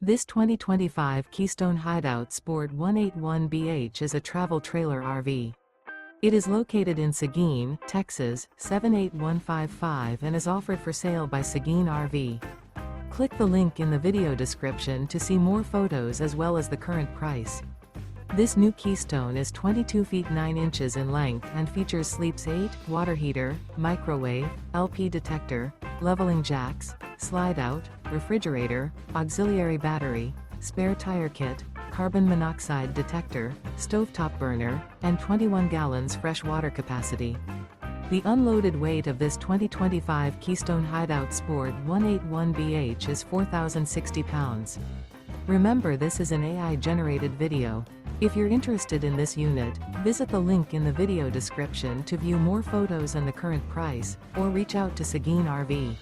This 2025 Keystone Hideout Sport 181BH is a travel trailer RV. It is located in Seguin, Texas, 78155 and is offered for sale by Seguin RV. Click the link in the video description to see more photos as well as the current price. This new Keystone is 22 feet 9 inches in length and features sleeps 8, water heater, microwave, LP detector, leveling jacks, slide out, refrigerator, auxiliary battery, spare tire kit, carbon monoxide detector, stovetop burner, and 21 gallons fresh water capacity. The unloaded weight of this 2025 Keystone Hideout Sport 181BH is 4,060 pounds. Remember, this is an AI-generated video. If you're interested in this unit, visit the link in the video description to view more photos and the current price, or reach out to Seguin RV.